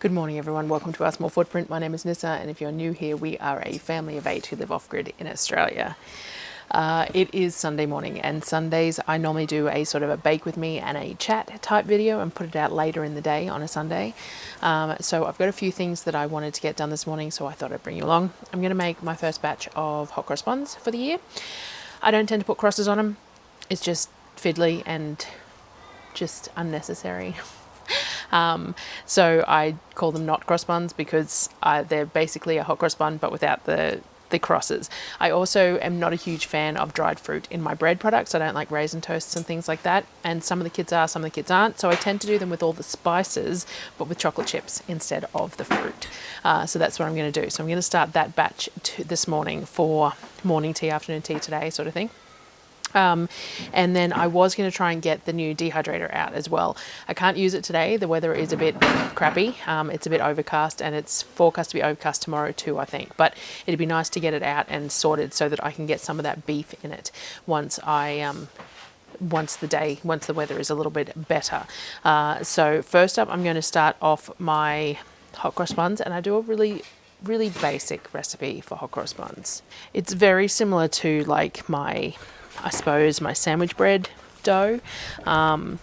Good morning everyone, welcome to our small footprint. My name is Nyssa, and if you're new here, we are a family of 8 who live off-grid in Australia. It is Sunday morning, and Sundays I normally do a sort of a bake with me and a chat type video and put it out later in the day on a Sunday. So I've got a few things that I wanted to get done this morning, so I thought I'd bring you along. I'm going to make my first batch of hot cross buns for the year. I don't tend to put crosses on them. It's just fiddly and just unnecessary. So I call them not cross buns because they're basically a hot cross bun but without the crosses. I also am not a huge fan of dried fruit in my bread products. I don't like raisin toasts and things like that, and some of the kids are, some of the kids aren't, so I tend to do them with all the spices but with chocolate chips instead of the fruit. So that's what I'm going to do. So I'm going to start that batch this morning for morning tea, afternoon tea today sort of thing. And then I was going to try and get the new dehydrator out as well. I can't use it today. The weather is a bit crappy. It's a bit overcast, and it's forecast to be overcast tomorrow too, I think. But it'd be nice to get it out and sorted so that I can get some of that beef in it once the weather is a little bit better. So first up, I'm going to start off my hot cross buns, and I do a really basic recipe for hot cross buns. It's very similar to like my sandwich bread dough. I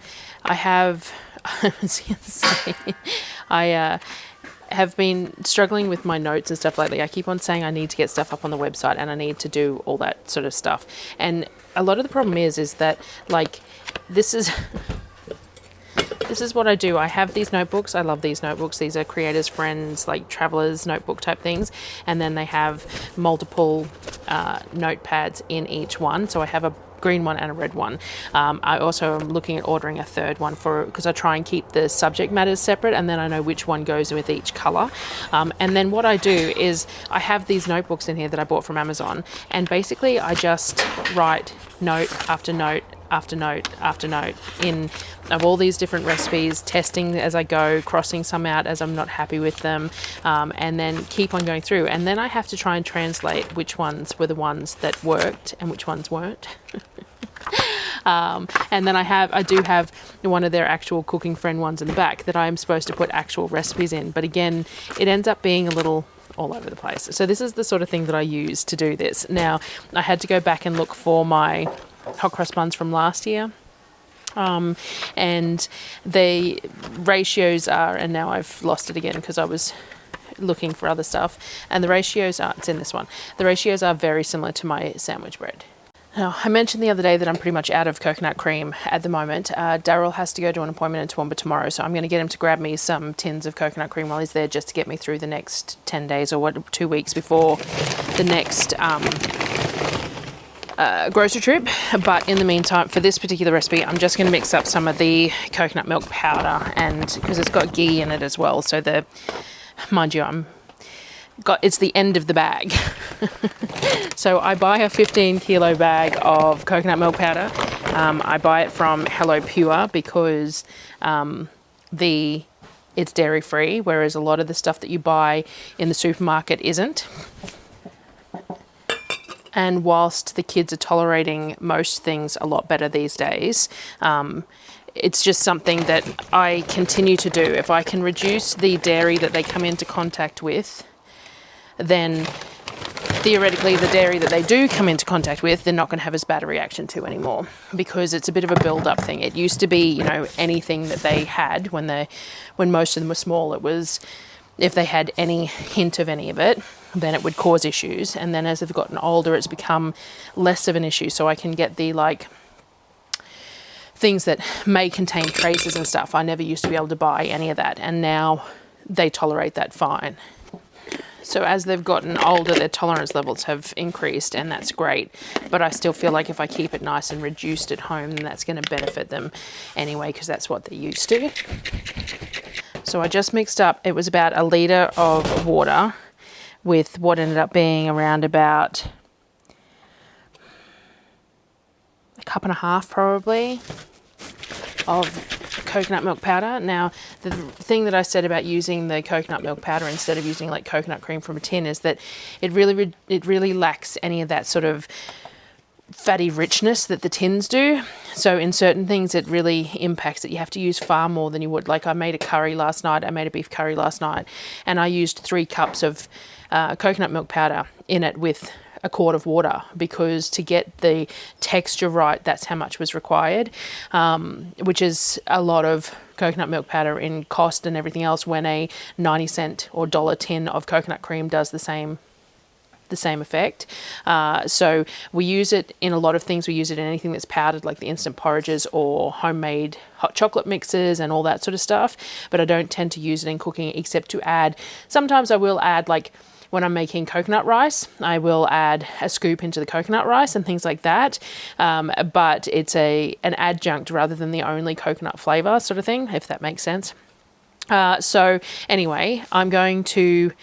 have been struggling with my notes and stuff lately. I keep on saying I need to get stuff up on the website and I need to do all that sort of stuff. And a lot of the problem is that like this is what I do. I have these notebooks. I love these notebooks. These are creators' friends, like travelers notebook type things. And then they have multiple notepads in each one. So I have a green one and a red one. I also am looking at ordering a third one because I try and keep the subject matters separate, and then I know which one goes with each color. And then what I do is I have these notebooks in here that I bought from Amazon, and basically I just write note after note after note after note of all these different recipes, testing as I go, crossing some out as I'm not happy with them, and then keep on going through. And then I have to try and translate which ones were the ones that worked and which ones weren't. And then I do have one of their actual cooking friend ones in the back that I'm supposed to put actual recipes in, but again, it ends up being a little all over the place. So this is the sort of thing that I use to do this. Now, I had to go back and look for my hot cross buns from last year. And the ratios are, and now I've lost it again because I was looking for other stuff, and the ratios are, it's in this one. The ratios are very similar to my sandwich bread. Now, I mentioned the other day that I'm pretty much out of coconut cream at the moment. Darryl has to go to an appointment in Toowoomba tomorrow, so I'm going to get him to grab me some tins of coconut cream while he's there, just to get me through the next 10 days or 2 weeks before the next grocery trip. But in the meantime, for this particular recipe, I'm just going to mix up some of the coconut milk powder, and because it's got ghee in it as well, so mind you, it's the end of the bag. So I buy a 15 kilo bag of coconut milk powder. I buy it from Hello Pure because it's dairy free, whereas a lot of the stuff that you buy in the supermarket isn't. And whilst the kids are tolerating most things a lot better these days, it's just something that I continue to do. If I can reduce the dairy that they come into contact with, then theoretically the dairy that they do come into contact with, they're not going to have as bad a reaction to anymore, because it's a bit of a build-up thing. It used to be, anything that they had when most of them were small, it was if they had any hint of any of it, then it would cause issues. And then as they've gotten older, it's become less of an issue. So I can get the things that may contain traces and stuff. I never used to be able to buy any of that, and now they tolerate that fine. So as they've gotten older, their tolerance levels have increased, and that's great. But I still feel like if I keep it nice and reduced at home, then that's going to benefit them anyway, because that's what they're used to. So I just mixed up, it was about 1 litre of water with what ended up being around about a cup and a half probably of coconut milk powder. Now, the thing that I said about using the coconut milk powder instead of using like coconut cream from a tin is that it really lacks any of that sort of fatty richness that the tins do. So in certain things it really impacts it. You have to use far more than you would. Like I made a curry last night. I made a beef curry last night, and I used 3 cups of coconut milk powder in it with a quart of water, because to get the texture right, that's how much was required, which is a lot of coconut milk powder in cost and everything else, when a 90-cent or $1 tin of coconut cream does the same effect. So we use it in a lot of things. We use it in anything that's powdered, like the instant porridges or homemade hot chocolate mixes and all that sort of stuff. But I don't tend to use it in cooking, except to add, sometimes I will add, like when I'm making coconut rice, I will add a scoop into the coconut rice and things like that. But it's an adjunct rather than the only coconut flavor sort of thing, if that makes sense. So anyway, I'm going to...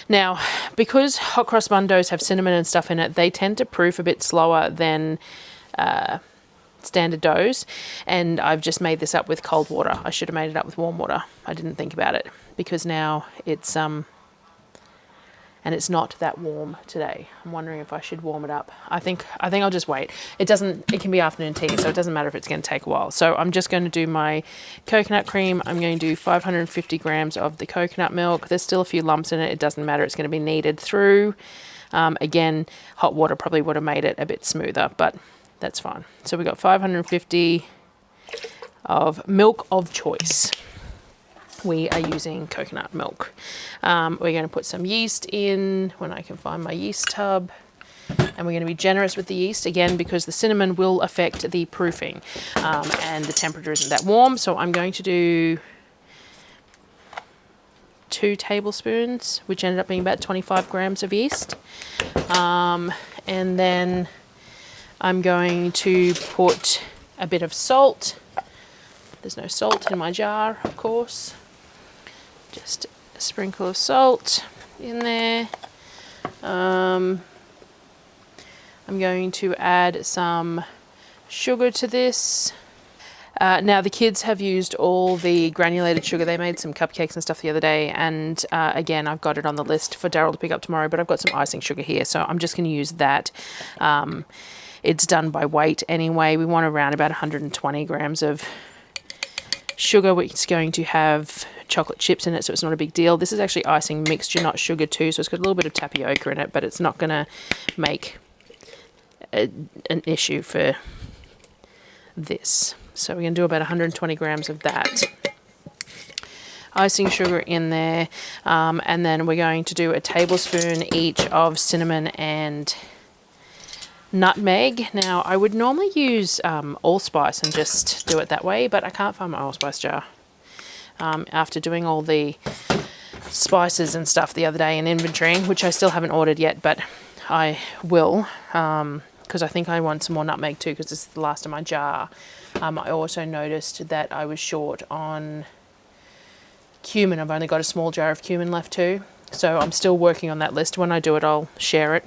Now, because hot cross bun doughs have cinnamon and stuff in it, they tend to proof a bit slower than standard doughs. And I've just made this up with cold water. I should have made it up with warm water. I didn't think about it, because now it's and it's not that warm today. I'm wondering if I should warm it up. I think I'll just wait. It can be afternoon tea, so it doesn't matter if it's going to take a while. So I'm just going to do my coconut cream. I'm going to do 550 grams of the coconut milk. There's still a few lumps in it. It doesn't matter. It's going to be kneaded through. Again, hot water probably would have made it a bit smoother, but that's fine. So we got 550 of milk of choice. We are using coconut milk. We're going to put some yeast in when I can find my yeast tub. And we're going to be generous with the yeast, again, because the cinnamon will affect the proofing. And the temperature isn't that warm. So I'm going to do 2 tablespoons, which ended up being about 25 grams of yeast. And then I'm going to put a bit of salt. There's no salt in my jar, of course. Just a sprinkle of salt in there. I'm going to add some sugar to this. Now the kids have used all the granulated sugar. They made some cupcakes and stuff the other day, and again, I've got it on the list for Darryl to pick up tomorrow, but I've got some icing sugar here, so I'm just going to use that. It's done by weight anyway. We want around about 120 grams of sugar, which is going to have chocolate chips in it, so it's not a big deal. This is actually icing mixture, not sugar too, so it's got a little bit of tapioca in it, but it's not going to make an issue for this. So we're going to do about 120 grams of that icing sugar in there, and then we're going to do a tablespoon each of cinnamon and nutmeg. Now I would normally use allspice and just do it that way, but I can't find my allspice jar. After doing all the spices and stuff the other day in inventorying, which I still haven't ordered yet, but I will, because I think I want some more nutmeg too, because this is the last of my jar. I also noticed that I was short on cumin. I've only got a small jar of cumin left too, so I'm still working on that list. When I do it, I'll share it.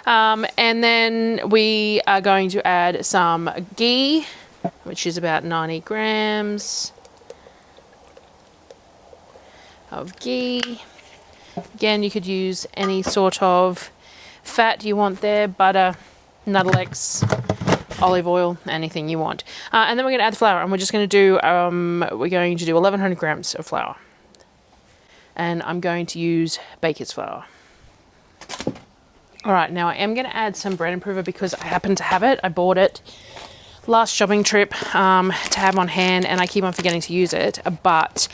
And then we are going to add some ghee, which is about 90 grams of ghee. Again, you could use any sort of fat you want there, butter, Nuttelex, olive oil, anything you want. And then we're going to add the flour, and we're just going to do, 1100 grams of flour. And I'm going to use baker's flour. All right, now I am going to add some bread improver because I happen to have it. I bought it last shopping trip to have on hand, and I keep on forgetting to use it, but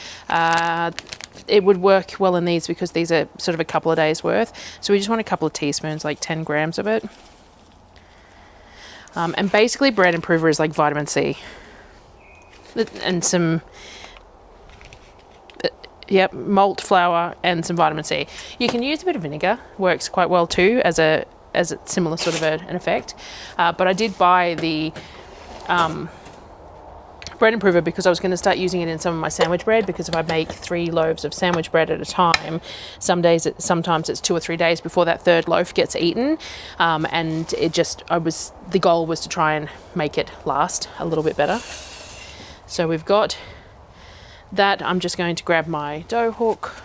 it would work well in these because these are sort of a couple of days worth. So we just want a couple of teaspoons, like 10 grams of it. And basically bread improver is like vitamin C and some malt flour and some vitamin C. You can use a bit of vinegar, works quite well too as a similar sort of an effect. But I did buy the bread improver because I was going to start using it in some of my sandwich bread, because if I make 3 loaves of sandwich bread at a time, sometimes it's 2 or 3 days before that third loaf gets eaten. And the goal was to try and make it last a little bit better. So we've got that. I'm just going to grab my dough hook.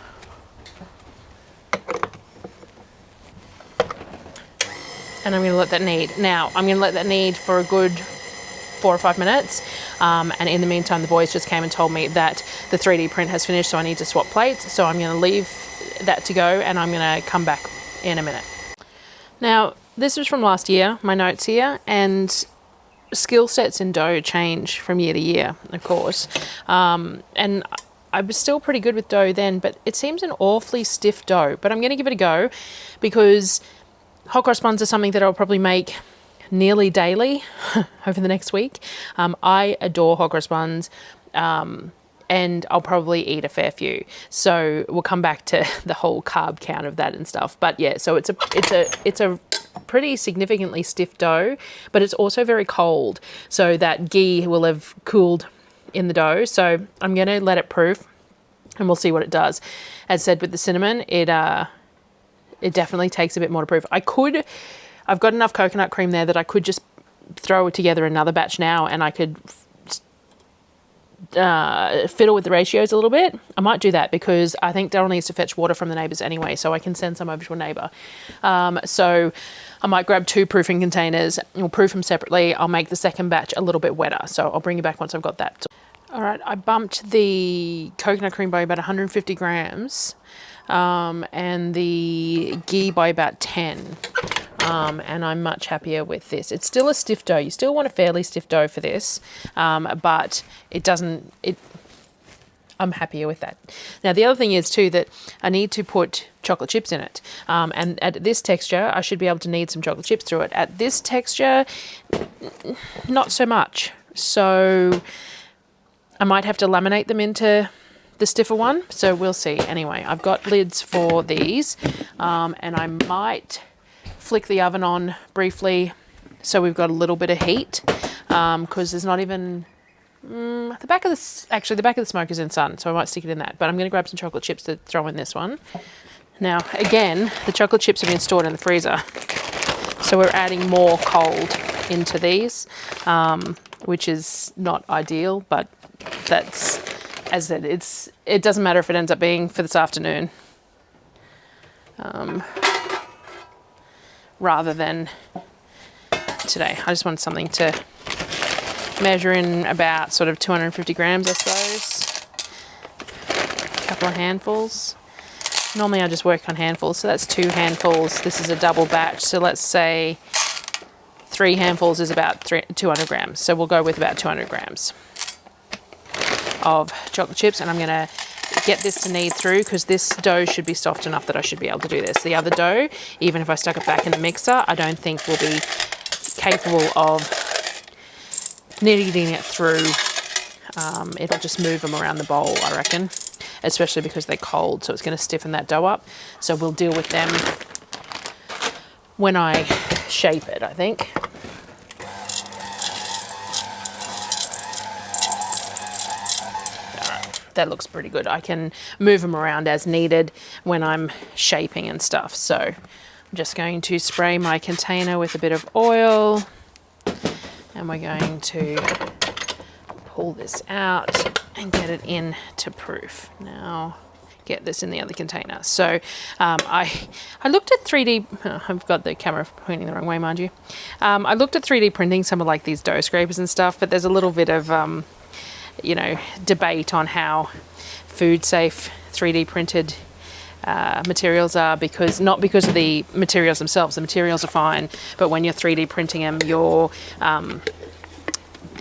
and I'm going to let that knead. Now, I'm going to let that knead for a good 4 or 5 minutes, and in the meantime the boys just came and told me that the 3D print has finished, so I need to swap plates. So I'm going to leave that to go, and I'm going to come back in a minute. Now, this was from last year, my notes here, and skill sets in dough change from year to year, of course, and I was still pretty good with dough then, but it seems an awfully stiff dough. But I'm going to give it a go, because hot cross buns are something that I'll probably make nearly daily over the next week. I adore hot cross buns, and I'll probably eat a fair few. So we'll come back to the whole carb count of that and stuff. But yeah, so it's a pretty significantly stiff dough, but it's also very cold. So that ghee will have cooled in the dough. So I'm going to let it proof, and we'll see what it does. As said with the cinnamon, it definitely takes a bit more to proof. I've got enough coconut cream there that I could just throw together another batch now, and I could fiddle with the ratios a little bit. I might do that, because I think Darryl needs to fetch water from the neighbours anyway, so I can send some over to a neighbour. So I might grab 2 proofing containers, we'll proof them separately. I'll make the second batch a little bit wetter, so I'll bring you back once I've got that. All right, I bumped the coconut cream by about 150 grams, and the ghee by about 10. And I'm much happier with this. It's still a stiff dough. You still want a fairly stiff dough for this, but I'm happier with that. Now, the other thing is too that I need to put chocolate chips in it. And at this texture, I should be able to knead some chocolate chips through it. At this texture, not so much. So I might have to laminate them into the stiffer one. So we'll see. Anyway, I've got lids for these, and I might flick the oven on briefly so we've got a little bit of heat, because there's not even the back of the smoke is in sun, so I might stick it in that. But I'm going to grab some chocolate chips to throw in this one. Now again, the chocolate chips have been stored in the freezer, so we're adding more cold into these, which is not ideal, but that's, as I said, it doesn't matter if it ends up being for this afternoon, rather than today. I just want something to measure in about sort of 250 grams, I suppose. A couple of handfuls. Normally I just work on handfuls, so that's 2 handfuls. This is a double batch, so let's say 3 handfuls is about 200 grams. So we'll go with about 200 grams of chocolate chips, and I'm going to get this to knead through, because this dough should be soft enough that I should be able to do this. The other dough, even if I stuck it back in the mixer, I don't think will be capable of kneading it through. It'll just move them around the bowl, I reckon, especially because they're cold, so it's going to stiffen that dough up. So we'll deal with them when I shape it, I think. That looks pretty good. I can move them around as needed when I'm shaping and stuff. So I'm just going to spray my container with a bit of oil, and we're going to pull this out and get it in to proof. Now get this in the other container. So I looked at 3D, I've got the camera pointing the wrong way, mind you. I looked at 3D printing some of like these dough scrapers and stuff, but there's a little bit of debate on how food safe 3D printed materials are, not because of the materials themselves. The materials are fine, but when you're 3D printing them, you're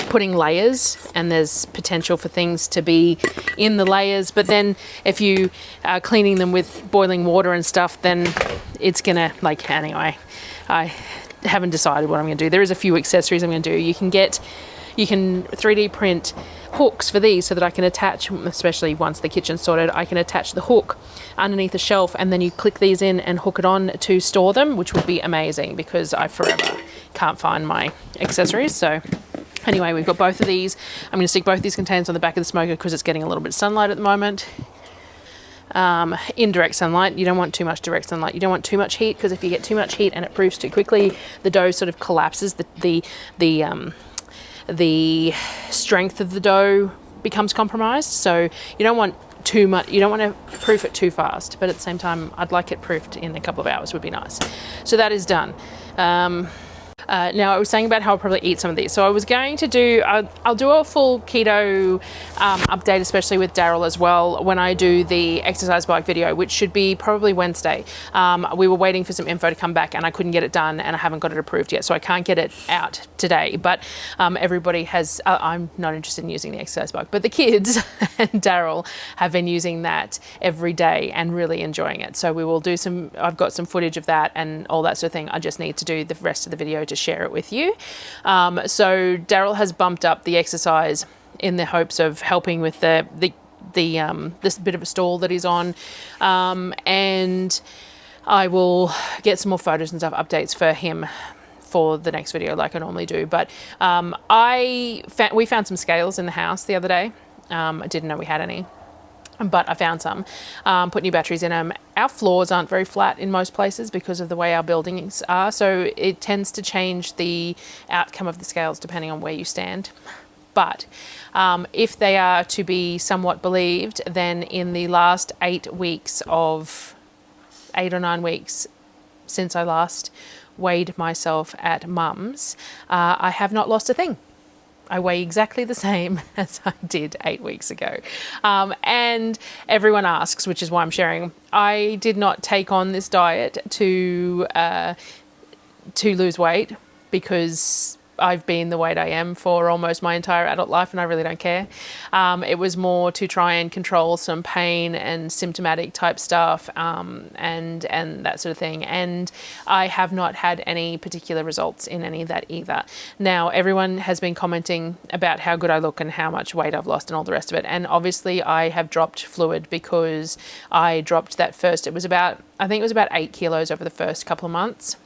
putting layers, and there's potential for things to be in the layers. But then if you are cleaning them with boiling water and stuff, then it's gonna, anyway, I haven't decided what I'm gonna do. There is a few accessories I'm gonna do. You can 3D print hooks for these, so that I can attach, especially once the kitchen's sorted, I can attach the hook underneath the shelf, and then you click these in and hook it on to store them, which would be amazing, because I forever can't find my accessories. So anyway, we've got both of these. I'm going to stick both these containers on the back of the smoker, because it's getting a little bit of sunlight at the moment. Indirect sunlight. You don't want too much direct sunlight. You don't want too much heat, because if you get too much heat and it proofs too quickly, the dough sort of collapses. The strength of the dough becomes compromised. So you don't want too much. You don't want to proof it too fast, but at the same time, I'd like it proofed in a couple of hours would be nice. So that is done. Now I was saying about how I'll probably eat some of these. So I was going to do, I'll do a full keto update, especially with Darryl as well, when I do the exercise bike video, which should be probably Wednesday. We were waiting for some info to come back and I couldn't get it done and I haven't got it approved yet. So I can't get it out today, but everybody has, I'm not interested in using the exercise bike, but the kids and Darryl have been using that every day and really enjoying it. So we will do some, I've got some footage of that and all that sort of thing. I just need to do the rest of the video to share it with you. So Darryl has bumped up the exercise in the hopes of helping with this bit of a stall that he's on, and I will get some more photos and stuff, updates for him for the next video like I normally do. But we found some scales in the house the other day. I didn't know we had any, but I found some, put new batteries in them. Our floors aren't very flat in most places because of the way our buildings are, so it tends to change the outcome of the scales depending on where you stand. But if they are to be somewhat believed, then in the last 8 or 9 weeks since I last weighed myself at Mum's, I have not lost a thing. I weigh exactly the same as I did 8 weeks ago. And everyone asks, which is why I'm sharing, I did not take on this diet to lose weight because I've been the weight I am for almost my entire adult life and I really don't care. It was more to try and control some pain and symptomatic type stuff, and that sort of thing. And I have not had any particular results in any of that either. Now, everyone has been commenting about how good I look and how much weight I've lost and all the rest of it. And obviously I have dropped fluid because I dropped that first, I think it was about 8 kilos over the first couple of months.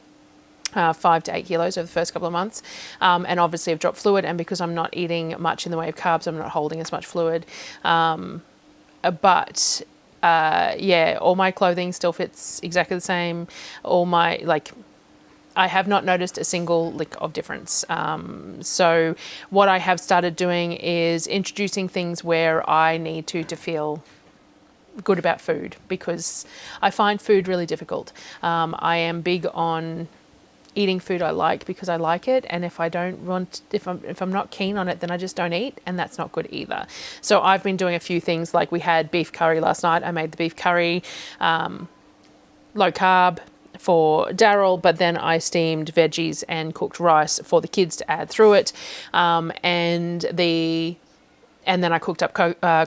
5 to 8 kilos over the first couple of months, and obviously I've dropped fluid, and because I'm not eating much in the way of carbs, I'm not holding as much fluid, but all my clothing still fits exactly the same. I have not noticed a single lick of difference. So what I have started doing is introducing things where I need to feel good about food, because I find food really difficult. I am big on eating food I like because I like it, and if I'm not keen on it, then I just don't eat, and that's not good either. So I've been doing a few things, like we had beef curry last night. I made the beef curry low carb for Darryl, but then I steamed veggies and cooked rice for the kids to add through it, and then I cooked up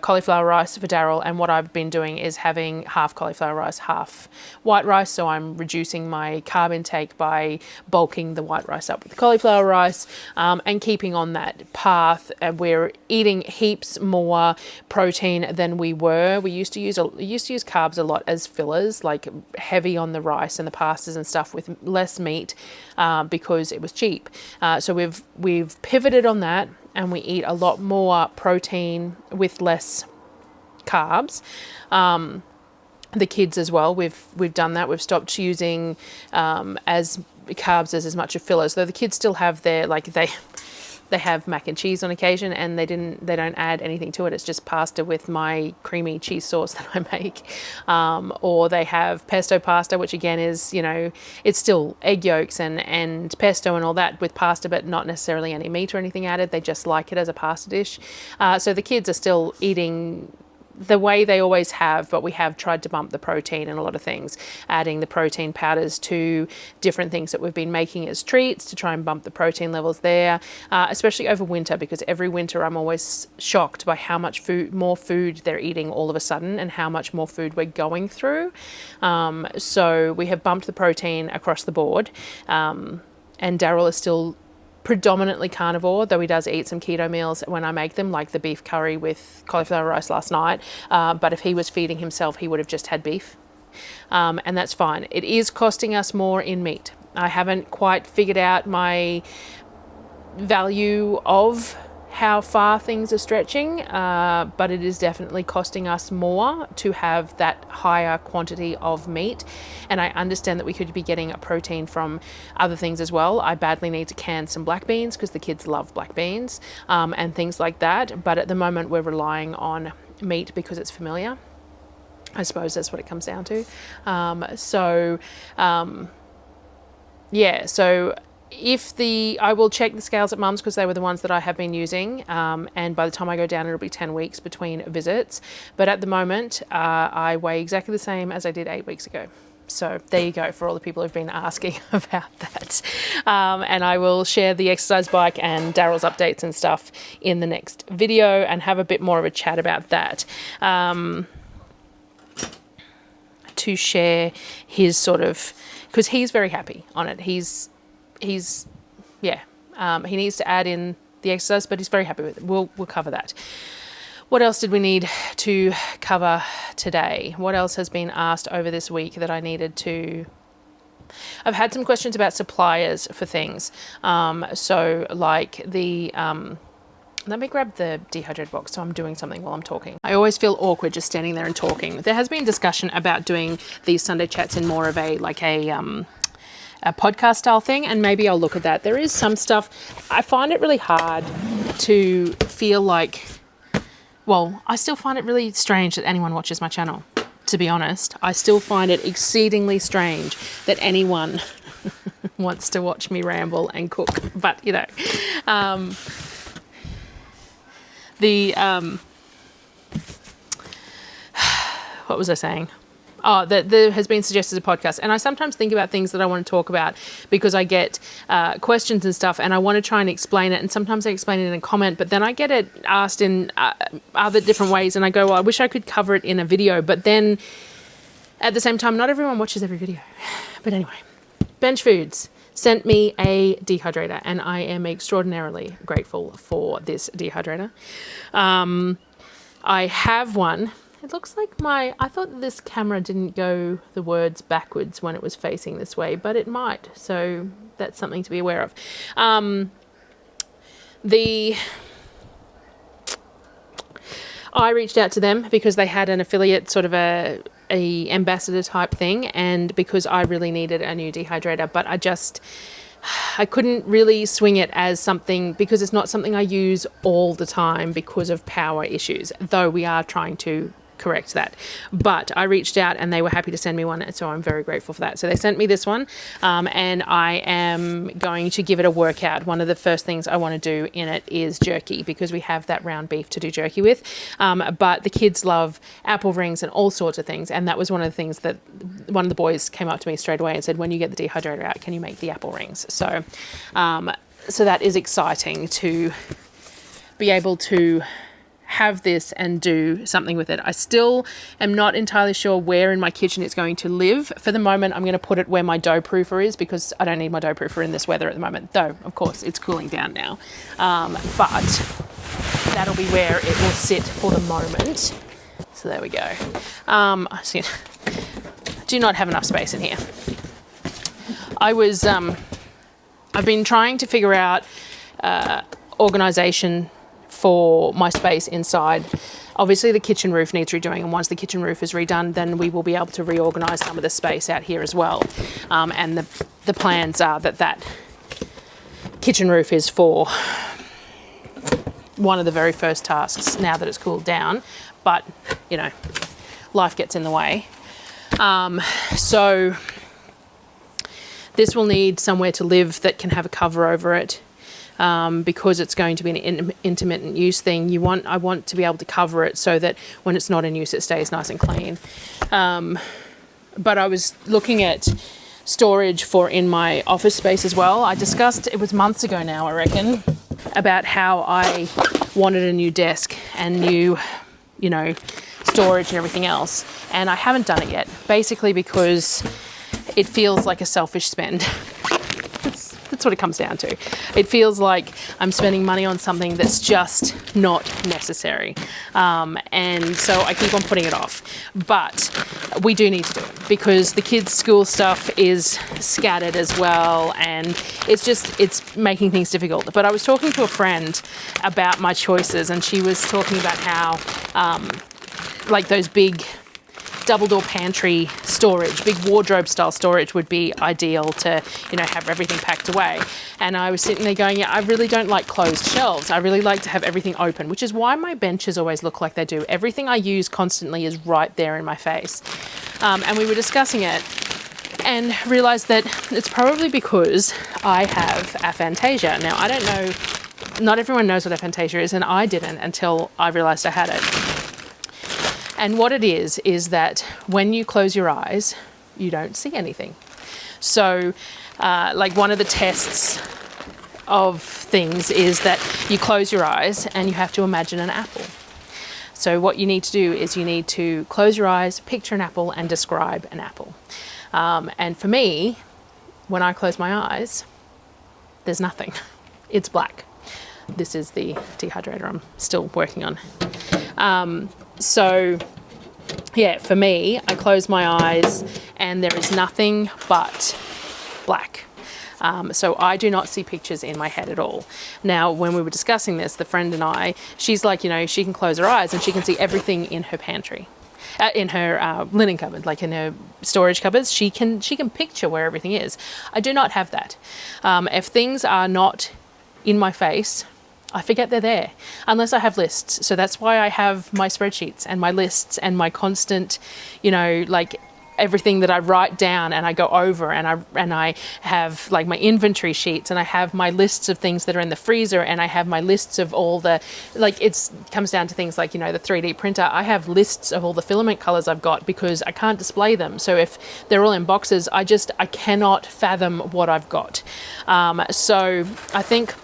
cauliflower rice for Darryl. And what I've been doing is having half cauliflower rice, half white rice. So I'm reducing my carb intake by bulking the white rice up with the cauliflower rice, and keeping on that path. We're eating heaps more protein than we were. We used to use carbs a lot as fillers, like heavy on the rice and the pastas and stuff with less meat, because it was cheap. So we've pivoted on that, and we eat a lot more protein with less carbs. The kids as well, we've done that. We've stopped using as carbs as much of fillers, though the kids still have their, they have mac and cheese on occasion, and they don't add anything to it. It's just pasta with my creamy cheese sauce that I make. Or they have pesto pasta, which again is, it's still egg yolks and pesto and all that with pasta, but not necessarily any meat or anything added. They just like it as a pasta dish. So the kids are still eating the way they always have, but we have tried to bump the protein in a lot of things, adding the protein powders to different things that we've been making as treats to try and bump the protein levels there, especially over winter, because every winter I'm always shocked by how much more food they're eating all of a sudden and how much more food we're going through. So we have bumped the protein across the board, and Darryl is still predominantly carnivore, though he does eat some keto meals when I make them, like the beef curry with cauliflower rice last night. But if he was feeding himself, he would have just had beef. And that's fine. It is costing us more in meat. I haven't quite figured out my value of how far things are stretching, but it is definitely costing us more to have that higher quantity of meat. And I understand that we could be getting a protein from other things as well. I badly need to can some black beans because the kids love black beans, and things like that. But at the moment we're relying on meat because it's familiar. I suppose that's what it comes down to. Yeah, so I will check the scales at Mum's because they were the ones that I have been using, and by the time I go down it'll be 10 weeks between visits, but at the moment I weigh exactly the same as I did 8 weeks ago. So there you go for all the people who've been asking about that. And I will share the exercise bike and Darryl's updates and stuff in the next video and have a bit more of a chat about that. To share his sort of, because he's very happy on it. He needs to add in the exercise, but he's very happy with it. We'll cover that. What else did we need to cover today? What else has been asked over this week that I needed to... I've had some questions about suppliers for things. So like the... let me grab the dehydrator box so I'm doing something while I'm talking. I always feel awkward just standing there and talking. There has been discussion about doing these Sunday chats in more of a podcast style thing, and maybe I'll look at that. There is some stuff, I find it really hard to feel like, well, I still find it really strange that anyone watches my channel, to be honest. I still find it exceedingly strange that anyone wants to watch me ramble and cook, but you know, what was I saying? Oh, there has been suggested a podcast, and I sometimes think about things that I want to talk about because I get questions and stuff, and I want to try and explain it, and sometimes I explain it in a comment, but then I get it asked in other different ways, and I go, well, I wish I could cover it in a video, but then at the same time, not everyone watches every video. But anyway, Benchfoods sent me a dehydrator, and I am extraordinarily grateful for this dehydrator. I have one. It looks like I thought this camera didn't go the words backwards when it was facing this way, but it might. So that's something to be aware of. I reached out to them because they had an affiliate, sort of a ambassador type thing, and because I really needed a new dehydrator, but I couldn't really swing it as something because it's not something I use all the time because of power issues, though we are trying to correct that. But I reached out and they were happy to send me one, so I'm very grateful for that. So they sent me this one, and I am going to give it a workout. One of the first things I want to do in it is jerky, because we have that round beef to do jerky with, but the kids love apple rings and all sorts of things, and that was one of the things that one of the boys came up to me straight away and said, when you get the dehydrator out, can you make the apple rings? So so that is exciting to be able to have this and do something with it. I still am not entirely sure where in my kitchen it's going to live. For the moment, I'm going to put it where my dough proofer is, because I don't need my dough proofer in this weather at the moment, though of course it's cooling down now. But that'll be where it will sit for the moment. So there we go. I do not have enough space in here. I've been trying to figure out organisation for my space inside. Obviously the kitchen roof needs redoing, and once the kitchen roof is redone, then we will be able to reorganise some of the space out here as well. And the plans are that kitchen roof is for one of the very first tasks now that it's cooled down, but you know, life gets in the way. So this will need somewhere to live that can have a cover over it. Because it's going to be an intermittent use thing, I want to be able to cover it so that when it's not in use, it stays nice and clean. But I was looking at storage for in my office space as well. I discussed, it was months ago now, I reckon, about how I wanted a new desk and new, storage and everything else. And I haven't done it yet, basically because it feels like a selfish spend. That's what it comes down to. It feels like I'm spending money on something that's just not necessary. And so I keep on putting it off. But we do need to do it because the kids' school stuff is scattered as well, and it's making things difficult. But I was talking to a friend about my choices, and she was talking about how like those big double door pantry storage, big wardrobe style storage would be ideal to, you know, have everything packed away. And I was sitting there going, yeah, I really don't like closed shelves. I really like to have everything open, which is why my benches always look like they do. Everything I use constantly is right there in my face. And we were discussing it and realized that it's probably because I have aphantasia. Now, I don't know, not everyone knows what aphantasia is, and I didn't until I realized I had it. And what it is that when you close your eyes, you don't see anything. So, like one of the tests of things is that you close your eyes and you have to imagine an apple. So what you need to do is you need to close your eyes, picture an apple, and describe an apple. And for me, when I close my eyes, there's nothing. It's black. This is the dehydrator I'm still working on. So yeah, for me, I close my eyes and there is nothing but black. So I do not see pictures in my head at all. Now, when we were discussing this, the friend and I, she's like, you know, she can close her eyes and she can see everything in her pantry. In her linen cupboard, like in her storage cupboards, she can picture where everything is. I do not have that. If things are not in my face, I forget they're there, unless I have lists. So that's why I have my spreadsheets and my lists and my constant, you know, like everything that I write down and I go over, and I have like my inventory sheets, and I have my lists of things that are in the freezer, and I have my lists of all the, like it comes down to things like, you know, the 3D printer. I have lists of all the filament colors I've got because I can't display them. So if they're all in boxes, I cannot fathom what I've got. So I think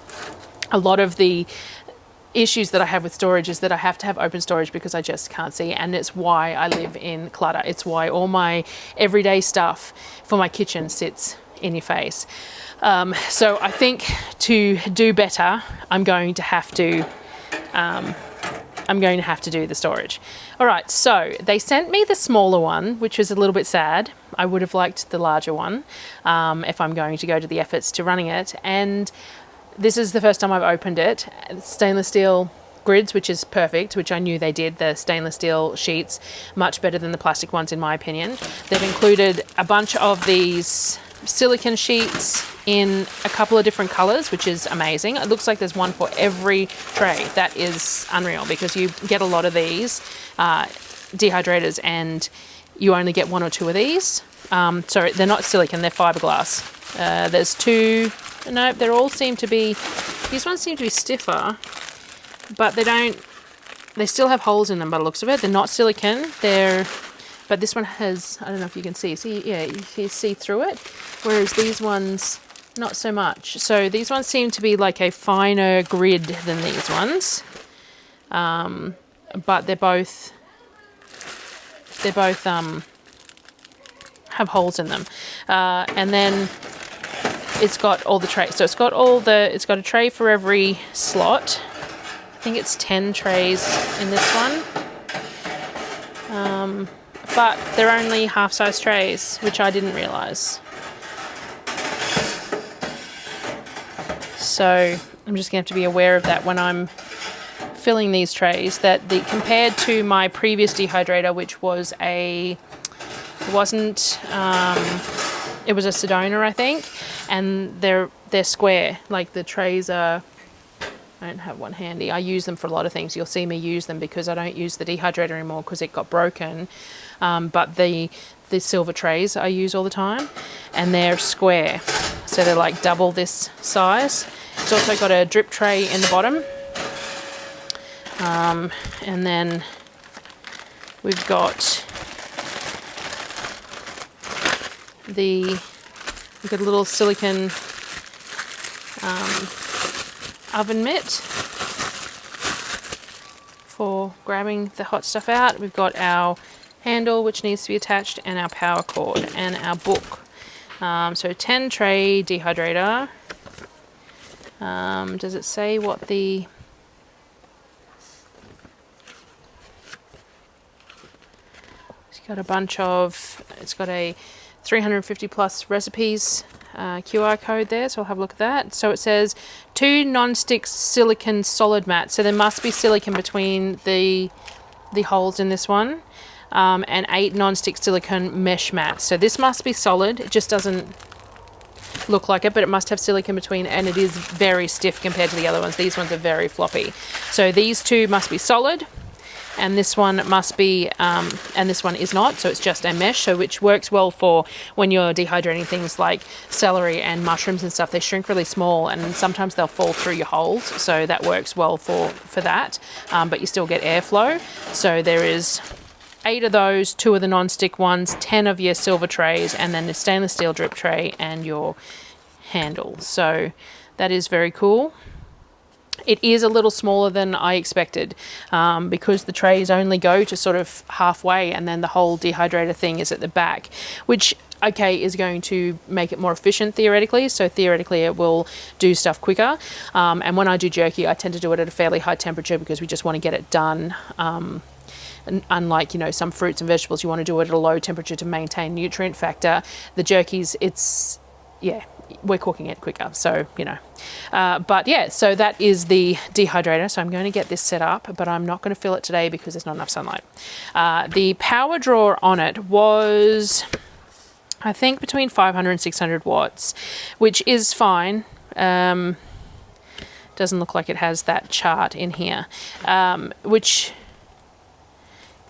a lot of the issues that I have with storage is that I have to have open storage because I just can't see, and it's why I live in clutter. It's why all my everyday stuff for my kitchen sits in your face. So I think to do better, I'm going to have to do the storage. All right, so they sent me the smaller one, which was a little bit sad. I would have liked the larger one if I'm going to go to the efforts to running it. And this is the first time I've opened it. Stainless steel grids, which is perfect, which I knew they did, the stainless steel sheets, much better than the plastic ones in my opinion. They've included a bunch of these silicone sheets in a couple of different colors, which is amazing. It looks like there's one for every tray. That is unreal because you get a lot of these dehydrators and you only get one or two of these. So they're not silicone, they're fiberglass. There's two. No, they all seem to be, these ones seem to be stiffer, but they still have holes in them by the looks of it. They're not silicone, but this one has, I don't know if you can see, yeah, you can see through it, whereas these ones, not so much. So these ones seem to be like a finer grid than these ones, but they both have holes in them. And then it's got all the trays. So it's got a tray for every slot. I think it's 10 trays in this one. But they're only half-size trays, which I didn't realise. So I'm just going to have to be aware of that when I'm filling these trays, that compared to my previous dehydrator, which was it was a Sedona, I think, and they're square. Like the trays are, I don't have one handy. I use them for a lot of things. You'll see me use them because I don't use the dehydrator anymore because it got broken. But the silver trays I use all the time, and they're square. So they're like double this size. It's also got a drip tray in the bottom. And then we've got we've got a little silicone oven mitt for grabbing the hot stuff out. We've got our handle which needs to be attached, and our power cord, and our book. So 10 tray dehydrator. Does it say what the... It's got a 350 plus recipes QR code there, so I'll have a look at that. So it says 2 non-stick silicone solid mats. So there must be silicone between the holes in this one. and 8 non-stick silicone mesh mats. So this must be solid. It just doesn't look like it, but it must have silicone between, and it is very stiff compared to the other ones. These ones are very floppy. So these two must be solid, and this one must be, and this one is not, so it's just a mesh, so which works well for when you're dehydrating things like celery and mushrooms and stuff. They shrink really small, and sometimes they'll fall through your holes, so that works well for that, but you still get airflow. So there is 8 of those, 2 of the non-stick ones, 10 of your silver trays, and then the stainless steel drip tray and your handle. So that is very cool. It is a little smaller than I expected, because the trays only go to sort of halfway, and then the whole dehydrator thing is at the back, which, okay, is going to make it more efficient theoretically. So theoretically it will do stuff quicker. And when I do jerky, I tend to do it at a fairly high temperature because we just want to get it done. Unlike, you know, some fruits and vegetables, you want to do it at a low temperature to maintain nutrient factor. The jerkies, it's, yeah, we're cooking it quicker, so, you know. But yeah, so that is the dehydrator. So I'm going to get this set up, but I'm not going to fill it today because there's not enough sunlight. The power draw on it was, I think, between 500 and 600 watts, which is fine. Doesn't look like it has that chart in here, which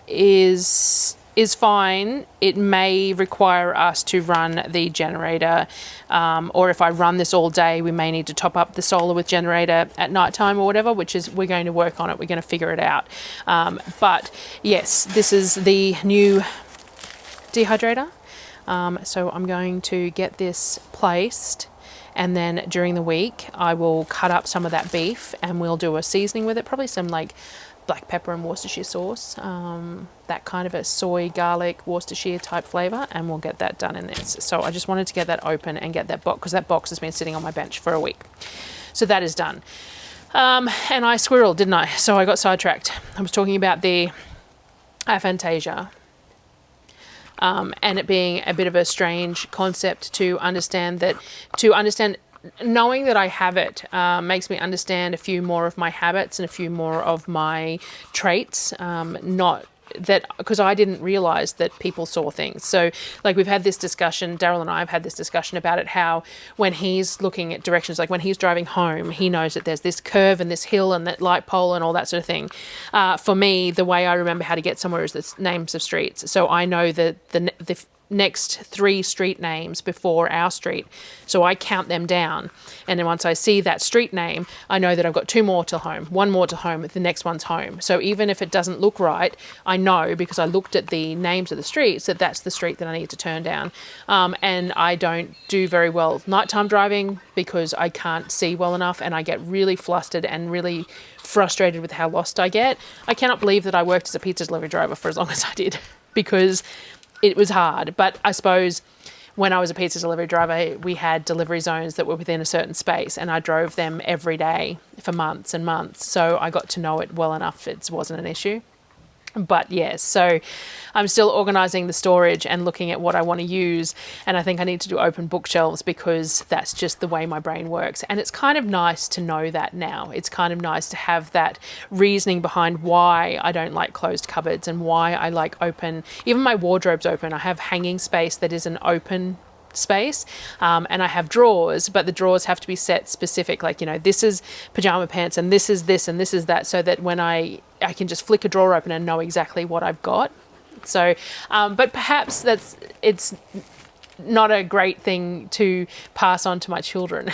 is fine. It may require us to run the generator, or if I run this all day, we may need to top up the solar with generator at night time or whatever, which is, we're going to work on it. We're going to figure it out. But yes, this is the new dehydrator. So I'm going to get this placed, and then during the week I will cut up some of that beef and we'll do a seasoning with it, probably some like black pepper and Worcestershire sauce, that kind of a soy, garlic, Worcestershire type flavour, and we'll get that done in this. So I just wanted to get that open and get that box, because that box has been sitting on my bench for a week. So that is done. And I squirreled, didn't I? So I got sidetracked. I was talking about the Aphantasia, and it being a bit of a strange concept to understand. Knowing that I have it makes me understand a few more of my habits and a few more of my traits, not that, because I didn't realize that people saw things. So like we've had this discussion, Darryl and I have had this discussion about it, how when he's looking at directions, like when he's driving home, he knows that there's this curve and this hill and that light pole and all that sort of thing. For me, the way I remember how to get somewhere is the names of streets. So I know that the next 3 street names before our street, so I count them down, and then once I see that street name, I know that I've got 2 more to home, 1 more to home, the next one's home. So even if it doesn't look right, I know, because I looked at the names of the streets, that that's the street that I need to turn down. And I don't do very well nighttime driving because I can't see well enough, and I get really flustered and really frustrated with how lost I get. I cannot believe that I worked as a pizza delivery driver for as long as I did, because it was hard. But I suppose when I was a pizza delivery driver, we had delivery zones that were within a certain space, and I drove them every day for months and months. So I got to know it well enough. It wasn't an issue. But yes, so I'm still organising the storage and looking at what I want to use, and I think I need to do open bookshelves, because that's just the way my brain works. And it's kind of nice to know that now. It's kind of nice to have that reasoning behind why I don't like closed cupboards and why I like open. Even my wardrobe's open. I have hanging space that is an open space, and I have drawers, but the drawers have to be set specific, like, you know, this is pajama pants and this is this and this is that, so that when I can just flick a drawer open and know exactly what I've got. So but perhaps it's not a great thing to pass on to my children.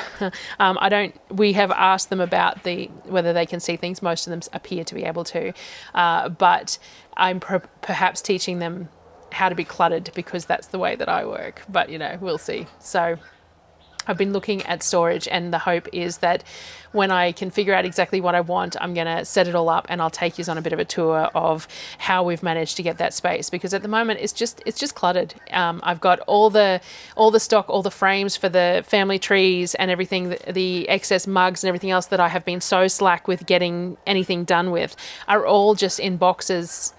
We have asked them about whether they can see things. Most of them appear to be able to, but I'm perhaps teaching them how to be cluttered, because that's the way that I work. But, you know, we'll see. So I've been looking at storage, and the hope is that when I can figure out exactly what I want, I'm going to set it all up, and I'll take you on a bit of a tour of how we've managed to get that space, because at the moment it's just cluttered. I've got all the stock, all the frames for the family trees and everything, the excess mugs and everything else that I have been so slack with getting anything done with, are all just in boxes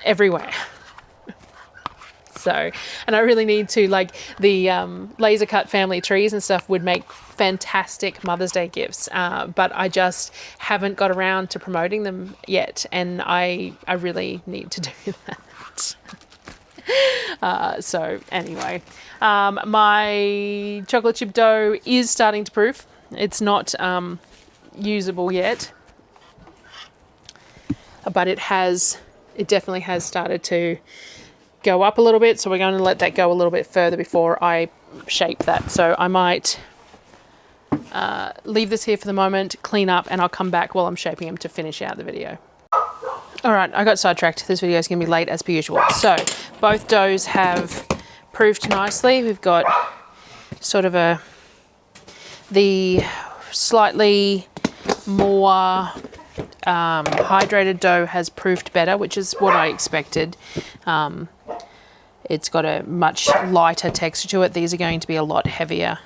everywhere. So, and I really need to, like, the laser cut family trees and stuff would make fantastic Mother's Day gifts, but I just haven't got around to promoting them yet, and I really need to do that. that. So anyway, my chocolate chip dough is starting to proof. It's not usable yet, but it definitely has started to go up a little bit. So we're going to let that go a little bit further before I shape that. So I might leave this here for the moment, clean up, and I'll come back while I'm shaping them to finish out the video. All right, I got sidetracked. This video is going to be late as per usual. So both doughs have proofed nicely. We've got sort of the slightly more hydrated dough has proofed better, which is what I expected. It's got a much lighter texture to it. These are going to be a lot heavier,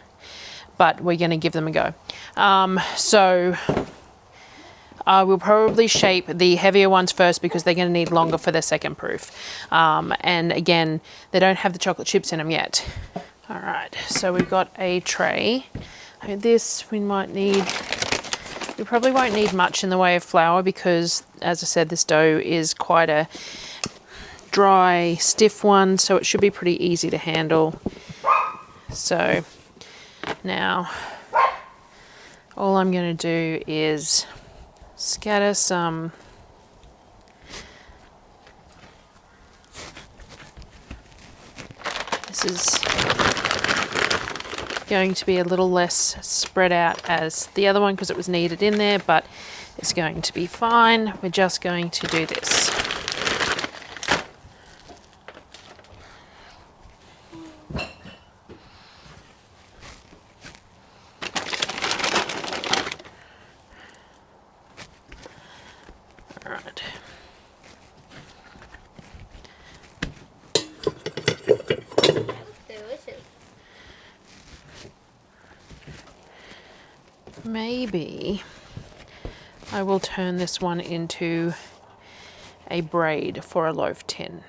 but we're going to give them a go. So I will probably shape the heavier ones first because they're going to need longer for their second proof. And again, they don't have the chocolate chips in them yet. All right, so we've got a tray. This we probably won't need much in the way of flour because, as I said, this dough is quite a dry, stiff one, so it should be pretty easy to handle. So now all I'm going to do is scatter some this is going to be a little less spread out as the other one because it was kneaded in there, but it's going to be fine. We're just going to do this. Maybe I will turn this one into a braid for a loaf tin.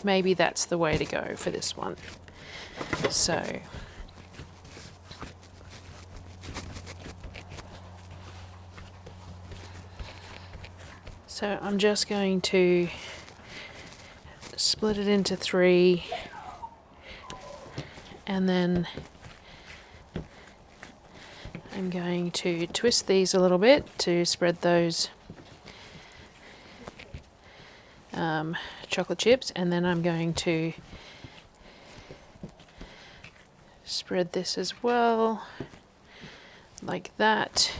Maybe that's the way to go for this one. So I'm just going to split it into 3 and then I'm going to twist these a little bit to spread those chocolate chips, and then I'm going to spread this as well, like that,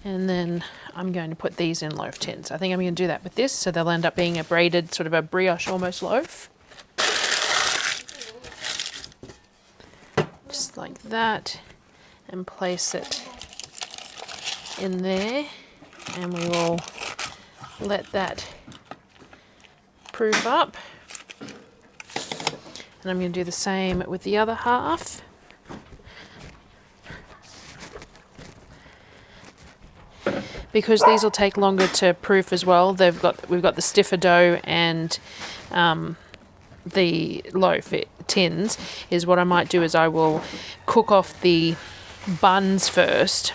and then I'm going to put these in loaf tins. I think I'm going to do that with this, so they'll end up being a braided, sort of a brioche almost loaf. Just like that. And place it in there, and we will let that proof up. And I'm going to do the same with the other half. Because these will take longer to proof as well. We've got the stiffer dough and the loaf tins. Is what I might do is I will cook off the buns first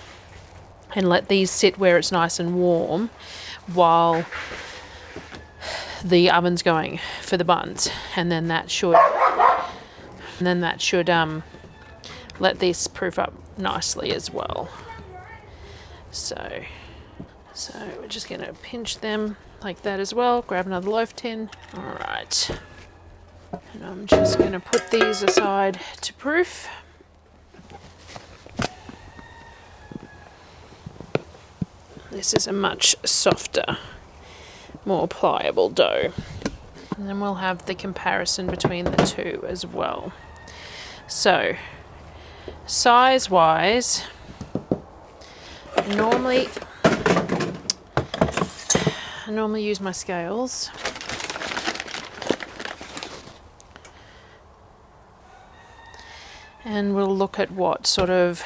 and let these sit where it's nice and warm while the oven's going for the buns, and then that should let these proof up nicely as well. So we're just going to pinch them like that as well. Grab another loaf tin. All right, and I'm just going to put these aside to proof. This is a much softer, more pliable dough. And then we'll have the comparison between the two as well. So, size-wise, I normally use my scales. And we'll look at what sort of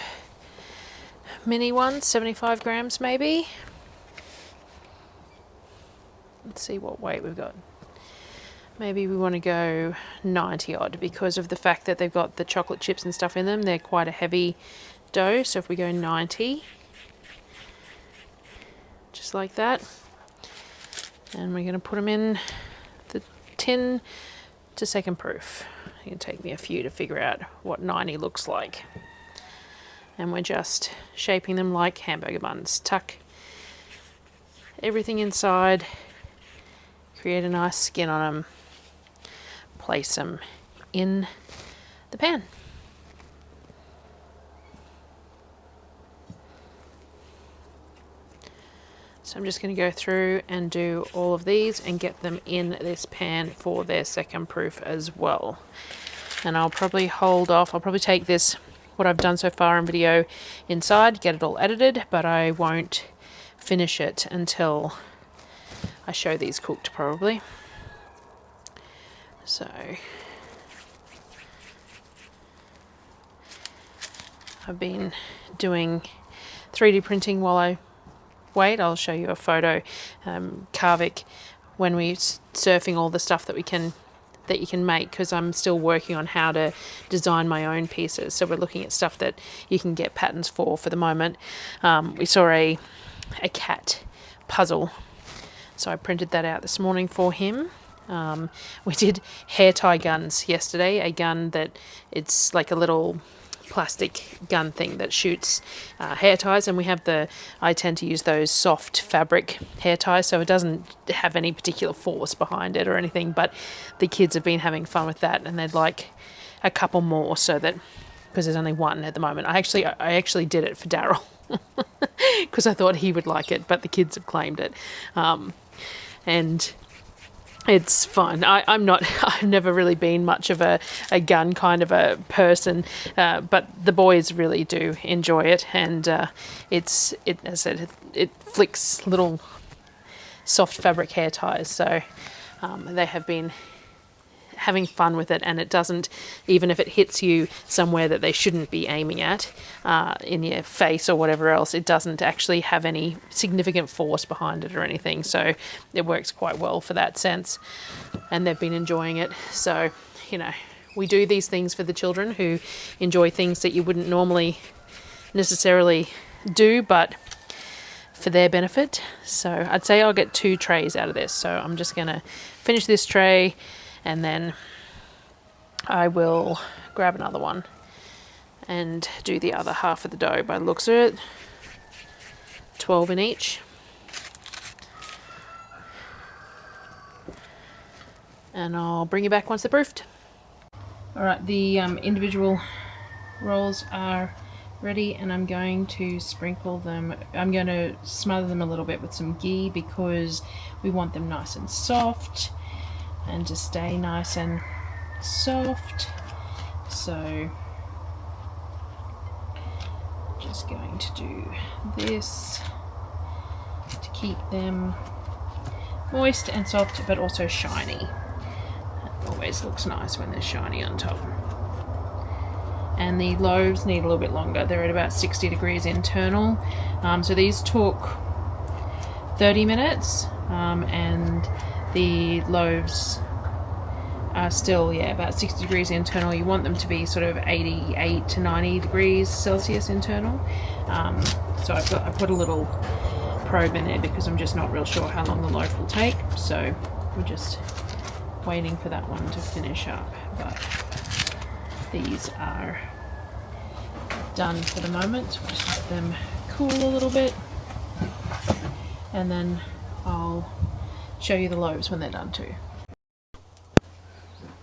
mini ones, 75 grams maybe. Let's see what weight we've got. Maybe we want to go 90 odd because of the fact that they've got the chocolate chips and stuff in them. They're quite a heavy dough, so if we go 90, just like that, and we're going to put them in the tin to second proof. It'll take me a few to figure out what 90 looks like. And we're just shaping them like hamburger buns. Tuck everything inside, create a nice skin on them, place them in the pan. So I'm just going to go through and do all of these and get them in this pan for their second proof as well. And I'll probably hold off. I'll probably take this, what I've done so far in video, inside, get it all edited, but I won't finish it until I show these cooked probably. So I've been doing 3D printing while I wait. I'll show you a photo. Kavik, when we're surfing all the stuff that you can make, because I'm still working on how to design my own pieces. So we're looking at stuff that you can get patterns for the moment. We saw a cat puzzle, so I printed that out this morning for him. We did hair tie guns yesterday, a gun that it's like a little plastic gun thing that shoots hair ties, and I tend to use those soft fabric hair ties, so it doesn't have any particular force behind it or anything, but the kids have been having fun with that, and they'd like a couple more, so that, because there's only one at the moment. I actually did it for Darryl because I thought he would like it, but the kids have claimed it, and it's fun. I've never really been much of a gun kind of a person, but the boys really do enjoy it, and as I said, it flicks little soft fabric hair ties, so they have been having fun with it, and it doesn't, even if it hits you somewhere that they shouldn't be aiming at, in your face or whatever else, it doesn't actually have any significant force behind it or anything, so it works quite well for that sense, and they've been enjoying it. So, you know, we do these things for the children who enjoy things that you wouldn't normally necessarily do, but for their benefit. So I'd say I'll get 2 trays out of this, so I'm just gonna finish this tray, and then I will grab another one and do the other half of the dough. By the looks of it, 12 in each. And I'll bring you back once they're proofed. Alright, the individual rolls are ready, and I'm going to sprinkle them. I'm going to smother them a little bit with some ghee because we want them nice and soft, and to stay nice and soft. So just going to do this to keep them moist and soft, but also shiny. It always looks nice when they're shiny on top. And the loaves need a little bit longer. They're at about 60 degrees internal. So these took 30 minutes, and the loaves are still, about 60 degrees internal. You want them to be sort of 88 to 90 degrees Celsius internal. So I put a little probe in there because I'm just not real sure how long the loaf will take. So we're just waiting for that one to finish up. But these are done for the moment. We'll just let them cool a little bit, and then I'll show you the loaves when they're done too.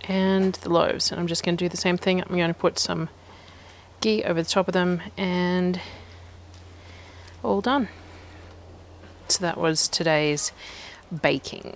And the loaves, and I'm just going to do the same thing. I'm going to put some ghee over the top of them, and all done. So that was today's baking.